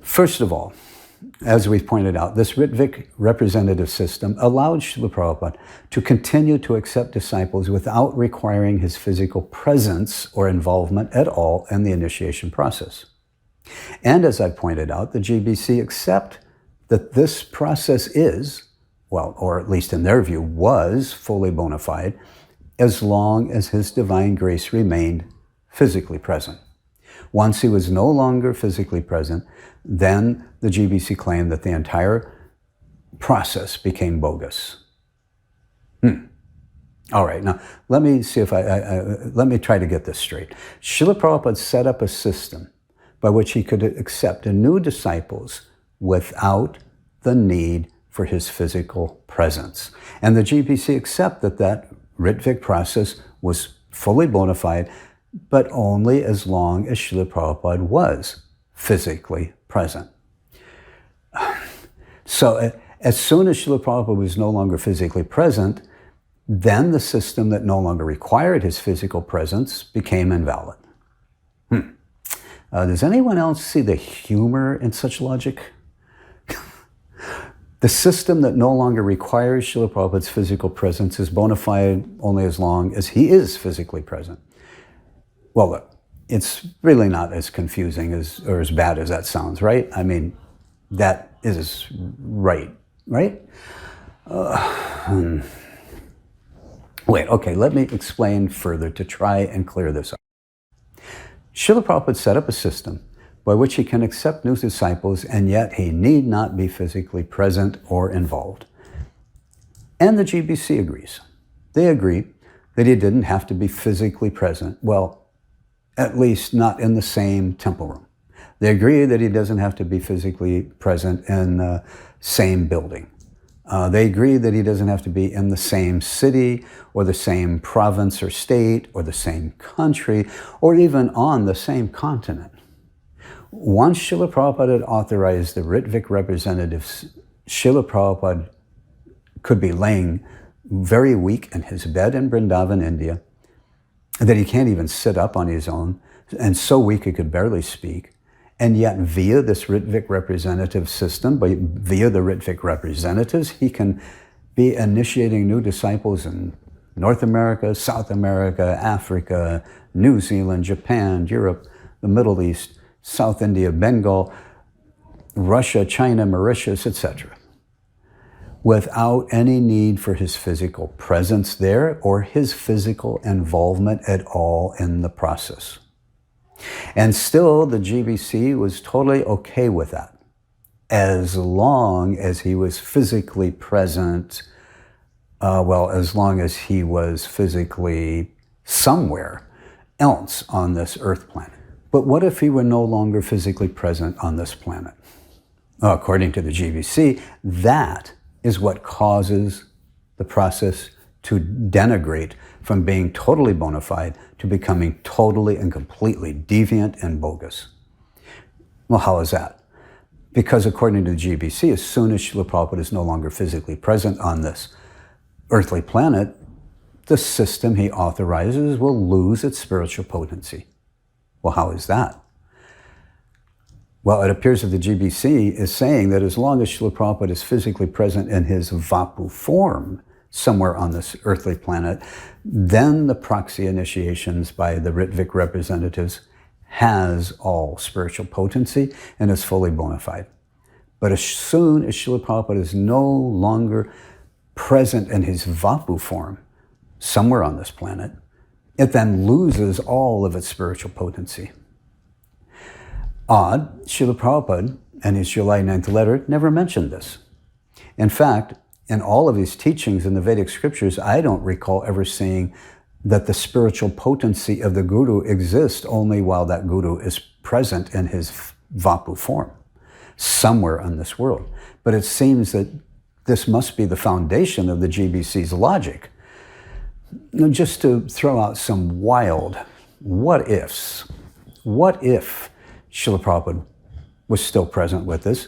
First of all, as we've pointed out, this Rtvik representative system allowed Srila Prabhupada to continue to accept disciples without requiring his physical presence or involvement at all in the initiation process. And as I pointed out, the GBC accept that this process is, well, or at least in their view, was fully bona fide as long as his divine grace remained physically present. Once he was no longer physically present, then the GBC claimed that the entire process became bogus. All right, now let me see if let me try to get this straight. Srila Prabhupada set up a system by which he could accept new disciples without the need for his physical presence. And the GBC accept that that Rtvik process was fully bona fide, but only as long as Srila Prabhupada was physically present. So as soon as Srila Prabhupada was no longer physically present, then the system that no longer required his physical presence became invalid. Does anyone else see the humor in such logic? The system that no longer requires Srila Prabhupada's physical presence is bona fide only as long as he is physically present. Well, look, it's really not as confusing or as bad as that sounds, right? I mean, that is right? Wait, okay, let me explain further to try and clear this up. Srila Prabhupada set up a system by which he can accept new disciples, and yet he need not be physically present or involved. And the GBC agrees. They agree that he didn't have to be physically present, well, at least not in the same temple room. They agree that he doesn't have to be physically present in the same building. They agree that he doesn't have to be in the same city or the same province or state or the same country or even on the same continent. Once Srila Prabhupada had authorized the Rtvik representatives, Srila Prabhupada could be laying very weak in his bed in Vrindavan, India, that he can't even sit up on his own, and so weak he could barely speak. And yet via this Rtvik representative system, via the Rtvik representatives, he can be initiating new disciples in North America, South America, Africa, New Zealand, Japan, Europe, the Middle East, South India, Bengal, Russia, China, Mauritius, etc., without any need for his physical presence there or his physical involvement at all in the process. And still, the GBC was totally okay with that, as long as he was physically present, as long as he was physically somewhere else on this Earth planet. But what if he were no longer physically present on this planet? According to the GBC, that is what causes the process to denigrate from being totally bona fide to becoming totally and completely deviant and bogus. Well, how is that? Because according to the GBC, as soon as Srila Prabhupada is no longer physically present on this earthly planet, the system he authorizes will lose its spiritual potency. Well, how is that? Well, it appears that the GBC is saying that as long as Srila Prabhupada is physically present in his Vapu form somewhere on this earthly planet, then the proxy initiations by the Rtvik representatives has all spiritual potency and is fully bona fide. But as soon as Srila Prabhupada is no longer present in his Vapu form somewhere on this planet, it then loses all of its spiritual potency. Odd, Srila Prabhupada in his July 9th letter never mentioned this. In fact, in all of his teachings in the Vedic scriptures, I don't recall ever seeing that the spiritual potency of the Guru exists only while that Guru is present in his Vapu form, somewhere in this world. But it seems that this must be the foundation of the GBC's logic. Now, just to throw out some wild what-ifs. What if Srila Prabhupada was still present with us,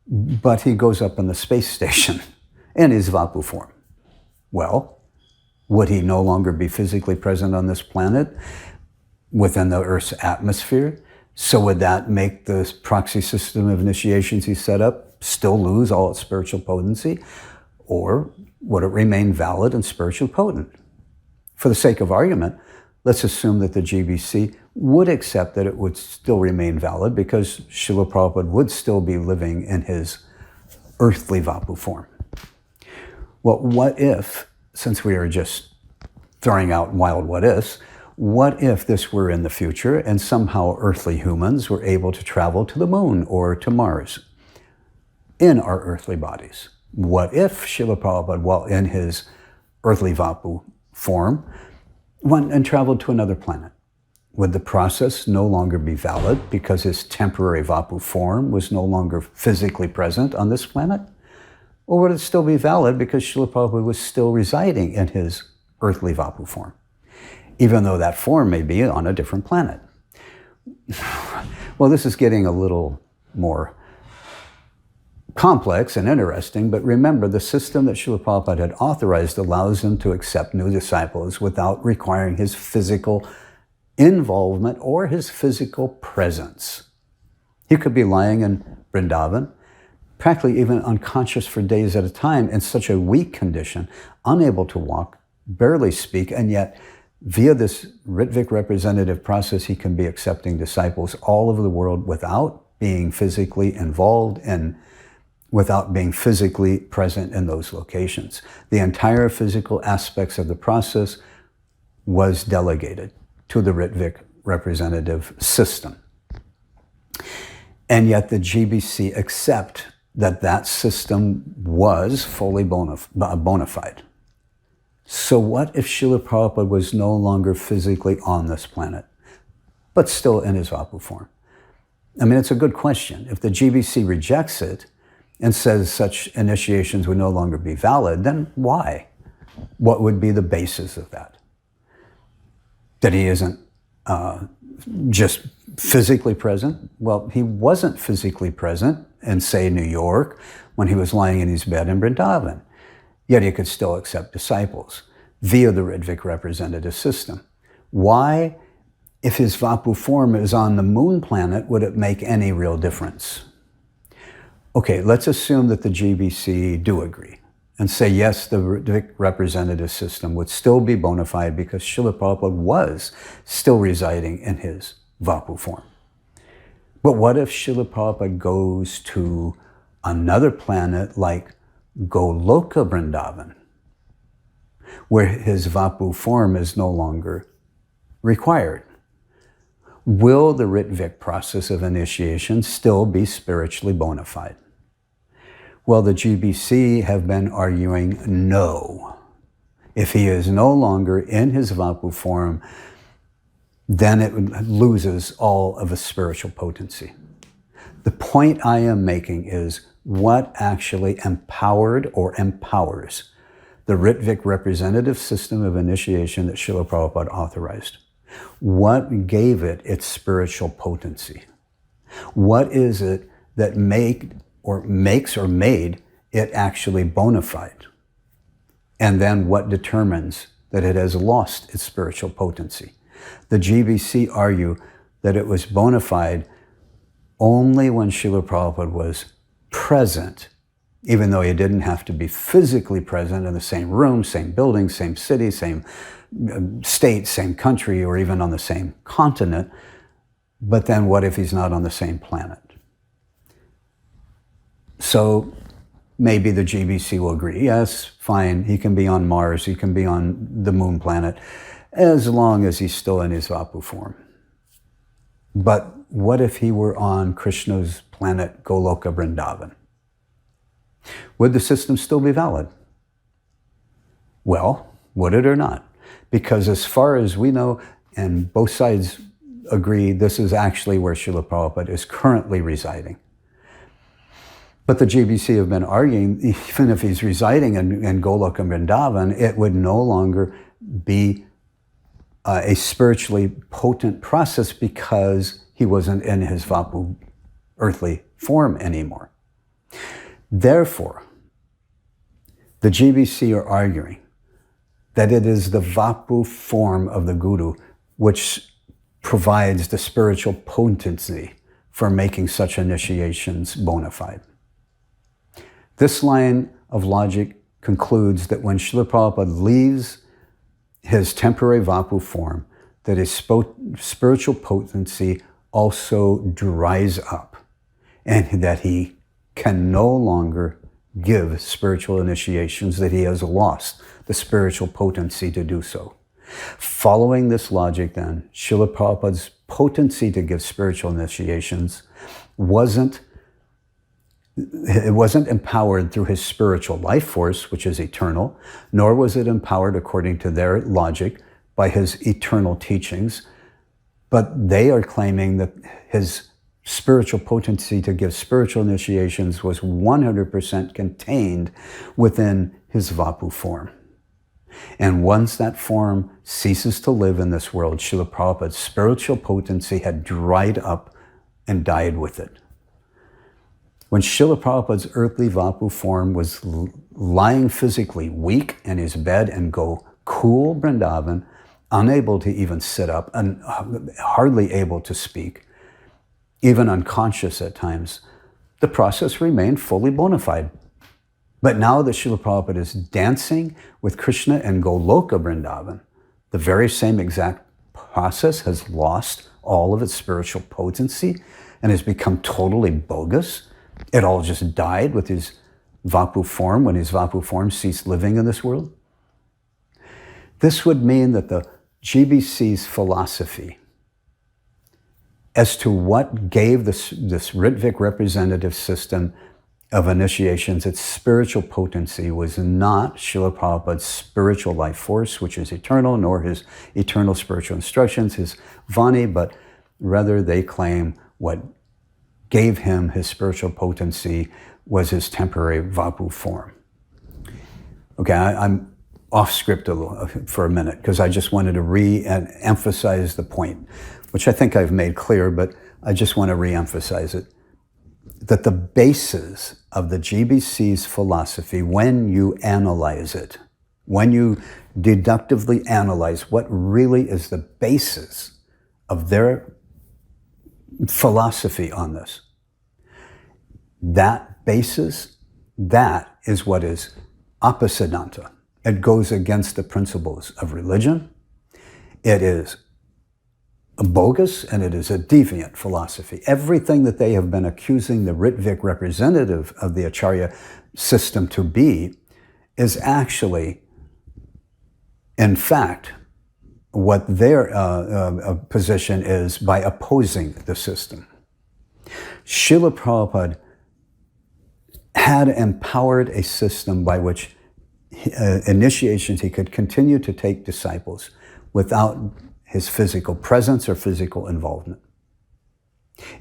but he goes up in the space station in his Vapu form? Well, would he no longer be physically present on this planet within the Earth's atmosphere, So would that make the proxy system of initiations he set up still lose all its spiritual potency? Or would it remain valid and spiritually potent? For the sake of argument, let's assume that the GBC would accept that it would still remain valid because Srila Prabhupada would still be living in his earthly Vapu form. Well, what if, since we are just throwing out wild what ifs, what if this were in the future and somehow earthly humans were able to travel to the moon or to Mars in our earthly bodies? What if Srila Prabhupada, while in his earthly Vapu form, went and traveled to another planet? Would the process no longer be valid because his temporary Vapu form was no longer physically present on this planet? Or would it still be valid because Srila Prabhupada was still residing in his earthly Vapu form, even though that form may be on a different planet? Well, this is getting a little more complex and interesting, but remember, the system that Srila Prabhupada had authorized allows him to accept new disciples without requiring his physical involvement or his physical presence. He could be lying in Vrindavan, practically even unconscious for days at a time in such a weak condition, unable to walk, barely speak, and yet via this Rtvik representative process, he can be accepting disciples all over the world without being physically involved and without being physically present in those locations. The entire physical aspects of the process was delegated to the Rtvik representative system. And yet the GBC accept that that system was fully bona fide. So what if Srila Prabhupada was no longer physically on this planet, but still in his Vapu form? I mean, it's a good question. If the GBC rejects it and says such initiations would no longer be valid, then why? What would be the basis of that? That he isn't just physically present? Well, he wasn't physically present in, say, New York when he was lying in his bed in Vrindavan. Yet he could still accept disciples via the Rtvik representative system. Why, if his Vapu form is on the moon planet, would it make any real difference? Okay, let's assume that the GBC do agree and say, yes, the Rtvik representative system would still be bona fide because Srila Prabhupada was still residing in his Vapu form. But what if Srila Prabhupada goes to another planet like Goloka Vrindavan, where his Vapu form is no longer required? Will the Rtvik process of initiation still be spiritually bona fide? Well, the GBC have been arguing no. If he is no longer in his Vapu form, then it loses all of its spiritual potency. The point I am making is what actually empowered or empowers the Rtvik representative system of initiation that Srila Prabhupada authorized. What gave it its spiritual potency? What is it that makes or made it actually bona fide? And then what determines that it has lost its spiritual potency? The GBC argue that it was bona fide only when Srila Prabhupada was present, even though he didn't have to be physically present in the same room, same building, same city, same state, same country, or even on the same continent. But then what if he's not on the same planet? So maybe the GBC will agree, yes, fine, he can be on Mars, he can be on the moon planet, as long as he's still in his Vapu form. But what if he were on Krishna's planet Goloka Vrindavan? Would the system still be valid? Well, would it or not? Because as far as we know, and both sides agree, this is actually where Srila Prabhupada is currently residing. But the GBC have been arguing, even if he's residing in Goloka Vrindavan, it would no longer be a spiritually potent process because he wasn't in his Vapu earthly form anymore. Therefore, the GBC are arguing that it is the Vapu form of the Guru which provides the spiritual potency for making such initiations bona fide. This line of logic concludes that when Srila Prabhupada leaves his temporary Vapu form, that his spiritual potency also dries up, and that he can no longer give spiritual initiations, that he has lost the spiritual potency to do so. Following this logic then, Srila Prabhupada's potency to give spiritual initiations wasn't empowered through his spiritual life force, which is eternal, nor was it empowered according to their logic by his eternal teachings, but they are claiming that his spiritual potency to give spiritual initiations was 100% contained within his Vapu form. And once that form ceases to live in this world, Srila Prabhupada's spiritual potency had dried up and died with it. When Srila Prabhupada's earthly Vapu form was lying physically weak in his bed in Gokul Vrindavan, unable to even sit up and hardly able to speak, even unconscious at times, the process remained fully bona fide. But now that Srila Prabhupada is dancing with Krishna in Goloka Vrindavan, the very same exact process has lost all of its spiritual potency and has become totally bogus. It all just died with his Vapu form when his Vapu form ceased living in this world. This would mean that the GBC's philosophy as to what gave this Rtvik representative system of initiations its spiritual potency was not Srila Prabhupada's spiritual life force, which is eternal, nor his eternal spiritual instructions, his Vani, but rather they claim what gave him his spiritual potency was his temporary Vapu form. Okay, I'm off script for a minute because I just wanted to re-emphasize the point, which I think I've made clear, but I just want to re-emphasize it. That the basis of the GBC's philosophy, when you analyze it, when you deductively analyze what really is the basis of their philosophy on this, that basis, that is what is apasiddhanta. It goes against the principles of religion. It is a bogus and it is a deviant philosophy. Everything that they have been accusing the Rtvik representative of the Acharya system to be is actually, in fact, what their position is by opposing the system. Srila Prabhupada had empowered a system by which initiations he could continue to take disciples without his physical presence or physical involvement.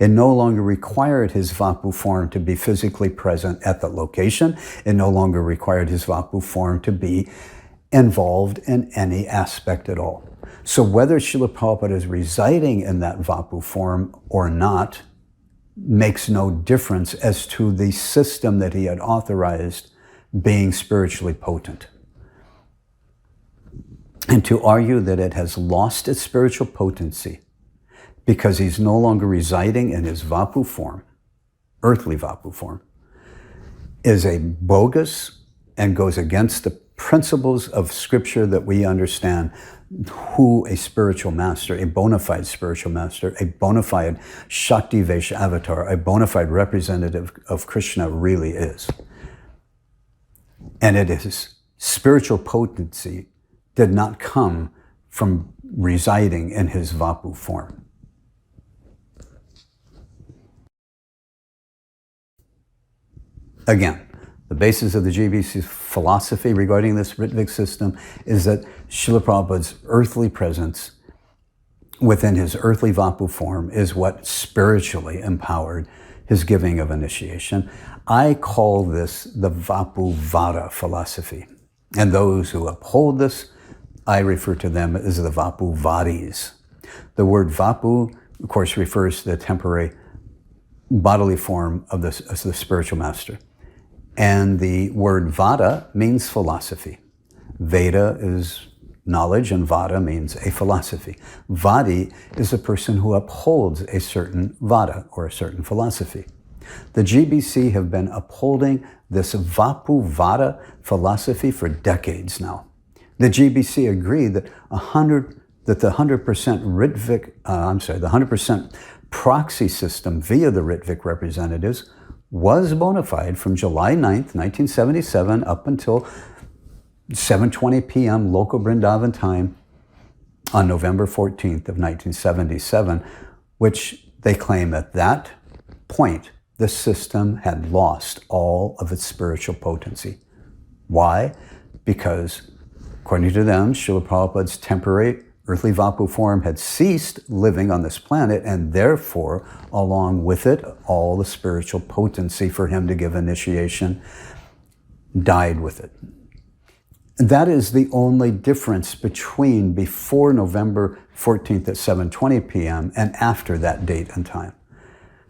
It no longer required his Vapu form to be physically present at the location. It no longer required his Vapu form to be involved in any aspect at all. So whether Srila Prabhupada is residing in that Vapu form or not makes no difference as to the system that he had authorized being spiritually potent. And to argue that it has lost its spiritual potency because he's no longer residing in his Vapu form, earthly Vapu form, is a bogus and goes against the principles of scripture that we understand who a spiritual master, a bona fide spiritual master, a bona fide Shakti Vaishya avatar, a bona fide representative of Krishna really is. And it is spiritual potency did not come from residing in his Vapu form. Again, the basis of the GBC's philosophy regarding this Rtvik system is that Srila Prabhupada's earthly presence within his earthly Vapu form is what spiritually empowered his giving of initiation. I call this the Vapu Vada philosophy. And those who uphold this, I refer to them as the Vapu Vadis. The word Vapu, of course, refers to the temporary bodily form of the spiritual master. And the word Vada means philosophy. Veda is knowledge, and Vada means a philosophy. Vadi is a person who upholds a certain Vada, or a certain philosophy. The GBC have been upholding this Vapu Vada philosophy for decades now. The GBC agree that the 100% the 100% proxy system via the Rtvik representatives was bona fide from July 9th, 1977 up until 7:20 p.m. local Vrindavan time on November 14th of 1977, which they claim at that point the system had lost all of its spiritual potency. Why? Because, according to them, Srila Prabhupada's temporary earthly Vapu form had ceased living on this planet, and therefore, along with it, all the spiritual potency for him to give initiation died with it. That is the only difference between before November 14th at 7:20 p.m. and after that date and time.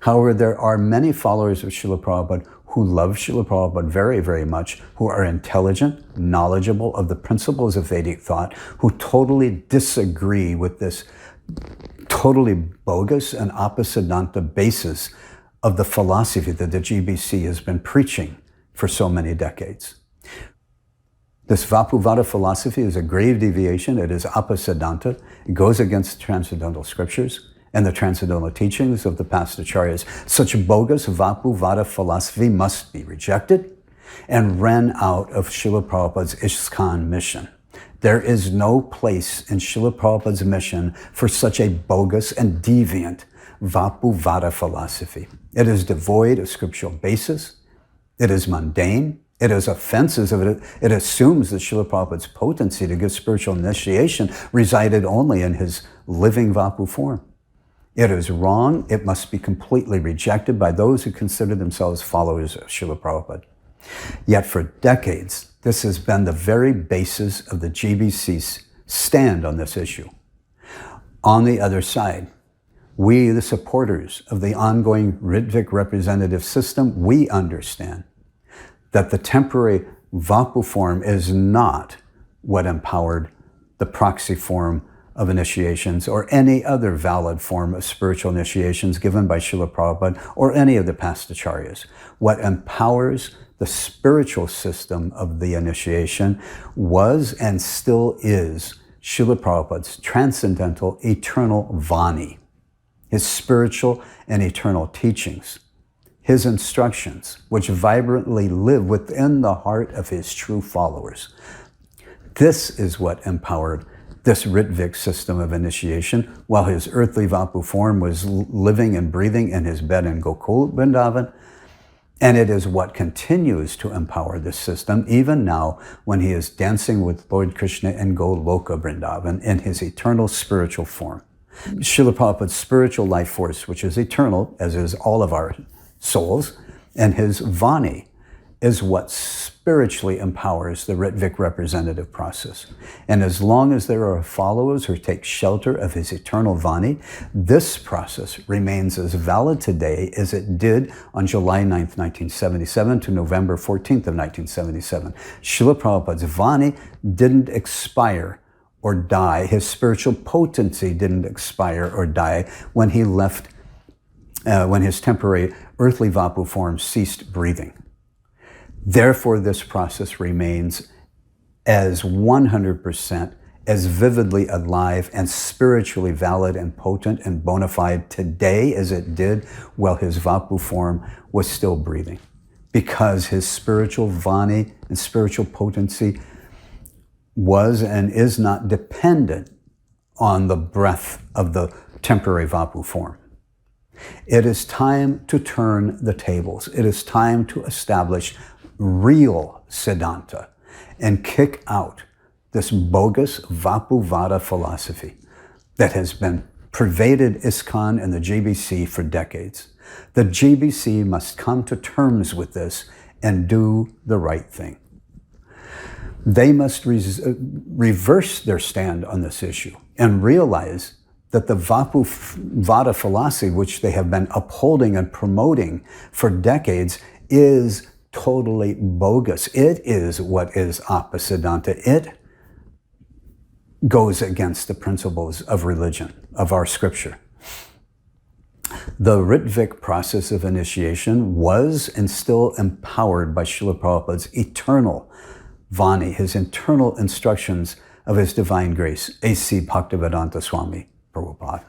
However, there are many followers of Srila Prabhupada who love Srila Prabhupada very, very much, who are intelligent, knowledgeable of the principles of Vedic thought, who totally disagree with this totally bogus and apasiddhanta basis of the philosophy that the GBC has been preaching for so many decades. This Vapuvada philosophy is a grave deviation. It is apasiddhanta. It goes against the transcendental scriptures and the transcendental teachings of the past acharyas. Such bogus Vapuvada philosophy must be rejected and ran out of Srila Prabhupada's ISKCON mission. There is no place in Srila Prabhupada's mission for such a bogus and deviant Vapuvada philosophy. It is devoid of scriptural basis. It is mundane. It is offensive. It assumes that Srila Prabhupada's potency to give spiritual initiation resided only in his living Vapu form. It is wrong. It must be completely rejected by those who consider themselves followers of Srila Prabhupada. Yet for decades, this has been the very basis of the GBC's stand on this issue. On the other side, we, the supporters of the ongoing Rtvik representative system, we understand that the temporary Vapu form is not what empowered the proxy form of initiations or any other valid form of spiritual initiations given by Srila Prabhupada or any of the past acharyas. What empowers the spiritual system of the initiation was and still is Srila Prabhupada's transcendental eternal Vani, his spiritual and eternal teachings, his instructions, which vibrantly live within the heart of his true followers. This is what empowered this Rtvik system of initiation while his earthly Vapu form was living and breathing in his bed in Gokul Vrindavan. And it is what continues to empower this system even now when he is dancing with Lord Krishna in Goloka Vrindavan in his eternal spiritual form. Srila Prabhupada's spiritual life force, which is eternal, as is all of our souls, and his Vani is what spiritually empowers the Rtvik representative process. And as long as there are followers who take shelter of his eternal Vani, this process remains as valid today as it did on July 9th, 1977 to November 14th of 1977. Srila Prabhupada's Vani didn't expire or die. His spiritual potency didn't expire or die when he left, when his temporary earthly Vapu form ceased breathing. Therefore, this process remains as 100% as vividly alive and spiritually valid and potent and bona fide today as it did while his Vapu form was still breathing, because his spiritual Vani and spiritual potency was and is not dependent on the breath of the temporary Vapu form. It is time to turn the tables. It is time to establish real Siddhanta and kick out this bogus Vapuvada philosophy that has been pervaded ISKCON and the GBC for decades. The GBC must come to terms with this and do the right thing. They must reverse their stand on this issue and realize that the Vapuvada philosophy, which they have been upholding and promoting for decades, is totally bogus. It is what is apasiddhanta. It goes against the principles of religion, of our scripture. The Rtvik process of initiation was and still empowered by Srila Prabhupada's eternal Vani, his internal instructions of His Divine Grace, A.C. Bhaktivedanta Swami Prabhupada.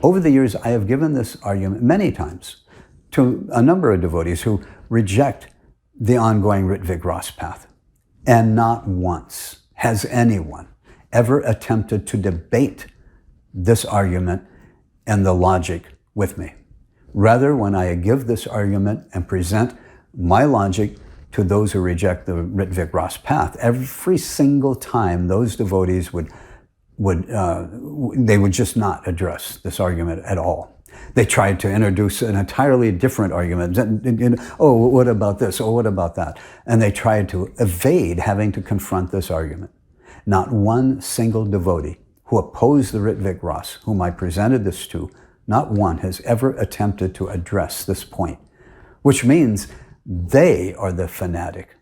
Over the years, I have given this argument many times to a number of devotees who reject the ongoing Rtvik-RAS path. And not once has anyone ever attempted to debate this argument and the logic with me. Rather, when I give this argument and present my logic to those who reject the Rtvik-RAS path, every single time those devotees would just not address this argument at all. They tried to introduce an entirely different argument. Oh, what about this? Oh, what about that? And they tried to evade having to confront this argument. Not one single devotee who opposed the Rtvik-RAS, whom I presented this to, not one has ever attempted to address this point, which means they are the fanatic.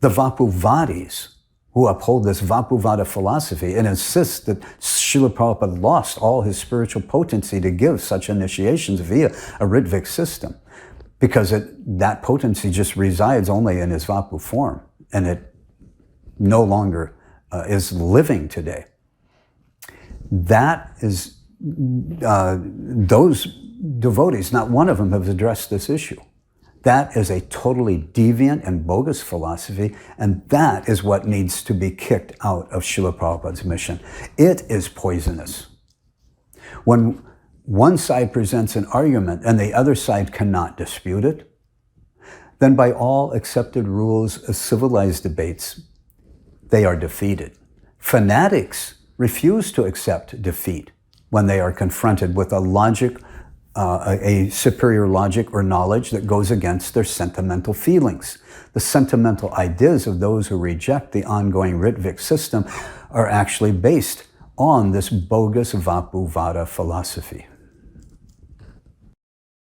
The Vapuvadis, who uphold this Vapuvada philosophy and insist that Srila Prabhupada lost all his spiritual potency to give such initiations via a Rtvik system, because that potency just resides only in his Vapu form, and it no longer is living today. That is, those devotees, not one of them has addressed this issue. That is a totally deviant and bogus philosophy, and that is what needs to be kicked out of Srila Prabhupada's mission. It is poisonous. When one side presents an argument and the other side cannot dispute it, then by all accepted rules of civilized debates, they are defeated. Fanatics refuse to accept defeat when they are confronted with a superior logic or knowledge that goes against their sentimental feelings. The sentimental ideas of those who reject the ongoing Rtvik system are actually based on this bogus Vapuvada philosophy.